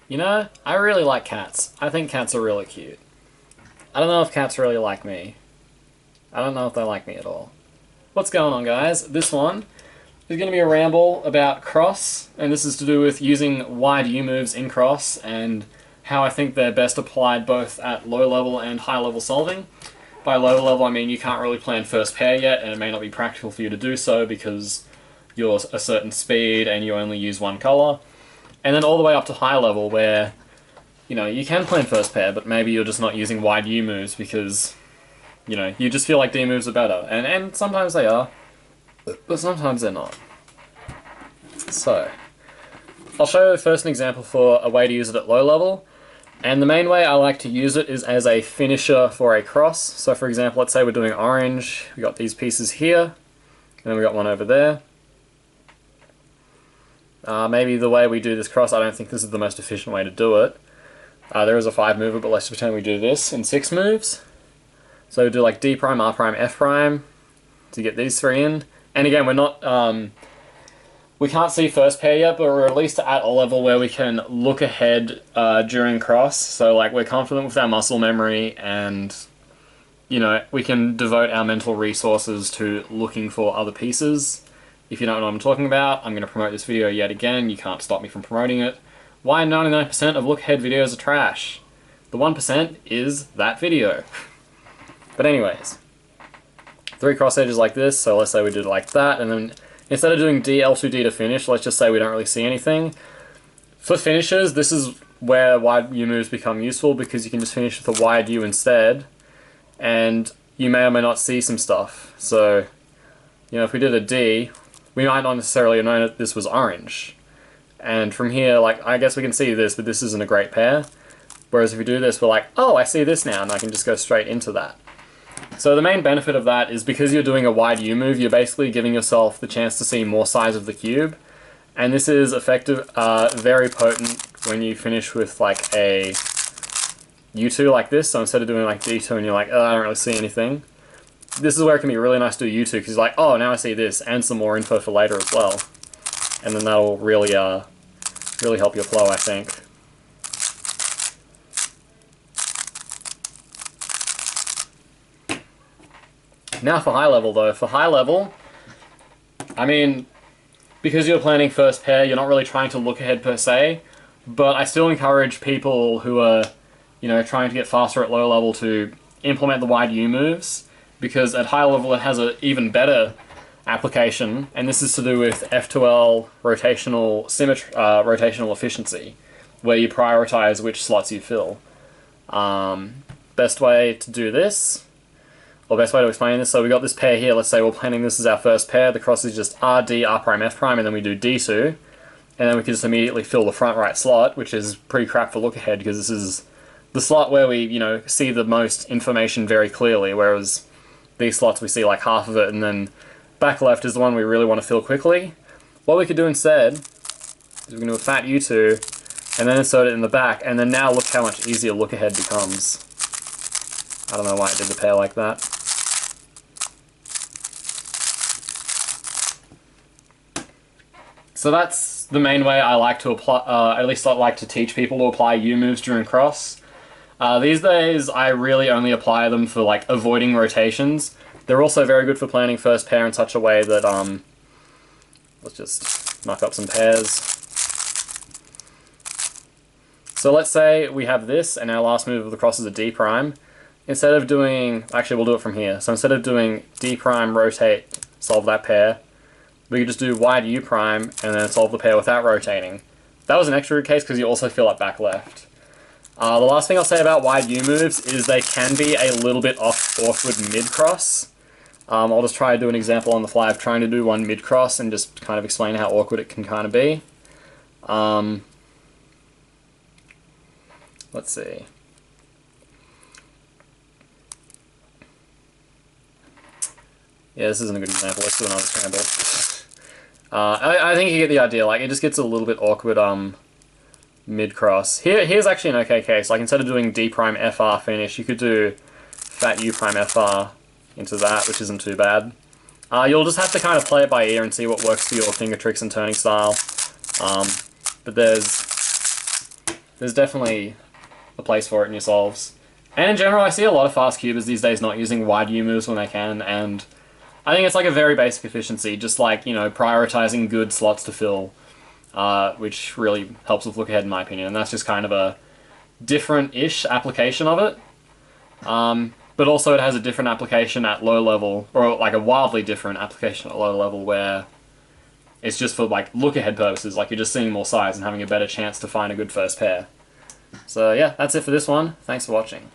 You know, I really like cats. I think cats are really cute. I don't know if cats really like me. I don't know if they like me at all. What's going on, guys? This one is going to be a ramble about cross, and this is to do with using wide U moves in cross and how I think they're best applied both at low level and high level solving. By low level, I mean you can't really plan first pair yet, and it may not be practical for you to do so because you're a certain speed and you only use one color. And then all the way up to high level where, you know, you can plan first pair, but maybe you're just not using wide U moves because, you know, you just feel like D moves are better. And sometimes they are, but sometimes they're not. So, I'll show you first an example for a way to use it at low level. And the main way I like to use it is as a finisher for a cross. So for example, let's say we're doing orange, we got these pieces here, and then we got one over there. Maybe the way we do this cross, I don't think this is the most efficient way to do it. There is a 5 mover, but let's pretend we do this in 6 moves. So we do like D prime, R prime, F prime to get these 3 in. And again, we're not, we can't see first pair yet, but we're at least at a level where we can look ahead during cross. So like we're confident with our muscle memory and, you know, we can devote our mental resources to looking for other pieces. If you don't know what I'm talking about, I'm going to promote this video yet again. You can't stop me from promoting it. Why 99% of look ahead videos are trash? The 1% is that video. But anyways, 3 cross edges like this, so let's say we did it like that, and then instead of doing D, L2D to finish, let's just say we don't really see anything. For finishes, this is where wide U moves become useful because you can just finish with a wide U instead, and you may or may not see some stuff. So, you know, if we did a D, we might not necessarily have known that this was orange. And from here, like, I guess we can see this, but this isn't a great pair. Whereas if we do this, we're like, oh, I see this now, and I can just go straight into that. So the main benefit of that is because you're doing a wide U move, you're basically giving yourself the chance to see more sides of the cube. And this is effective, very potent when you finish with like a U2 like this. So instead of doing like D2 and you're like, oh, I don't really see anything. This is where it can be really nice to do U2 because you're like, oh, now I see this and some more info for later as well. And then that'll really, really help your flow, I think. Now for high level though. For high level, I mean, because you're planning first pair, you're not really trying to look ahead per se, but I still encourage people who are, you know, trying to get faster at low level to implement the wide U moves, because at high level it has an even better application, and this is to do with F2L rotational symmetry, rotational efficiency, where you prioritize which slots you fill. Best way to do this, or best way to explain this, so we got this pair here, let's say we're planning this as our first pair, the cross is just R, D, R prime, F prime, and then we do D2, and then we can just immediately fill the front right slot, which is pretty crap for look ahead, because this is the slot where we, you know, see the most information very clearly, whereas these slots we see like half of it, and then back left is the one we really want to fill quickly. What we could do instead is we can do a fat U2, and then insert it in the back, and then now look how much easier look ahead becomes. I don't know why I did the pair like that. So that's the main way I like to apply, at least I like to teach people to apply U moves during cross. These days I really only apply them for like avoiding rotations. They're also very good for planning first pair in such a way that, let's just knock up some pairs. So let's say we have this and our last move of the cross is a D prime. Instead of doing, actually we'll do it from here. So instead of doing D prime, rotate, solve that pair, we could just do wide U prime and then solve the pair without rotating. That was an extra case because you also fill up back left. The last thing I'll say about wide U moves is they can be a little bit awkward mid-cross. I'll just try to do an example on the fly of trying to do one mid-cross and just kind of explain how awkward it can kind of be. Let's see. Yeah, this isn't a good example. Let's do another scramble. I think you get the idea. Like, it just gets a little bit awkward mid-cross. Here's actually an okay case. Like, instead of doing D prime FR finish, you could do fat U prime FR into that, which isn't too bad. You'll just have to kind of play it by ear and see what works for your finger tricks and turning style. But there's there's definitely a place for it in your solves. And in general, I see a lot of fast cubers these days not using wide U moves when they can, and I think it's like a very basic efficiency, just like, you know, prioritizing good slots to fill, which really helps with look ahead in my opinion, and that's just kind of a different-ish application of it. But also it has a different application at low level, or like a wildly different application at low level where it's just for like look ahead purposes, like you're just seeing more sides and having a better chance to find a good first pair. So yeah, that's it for this one. Thanks for watching.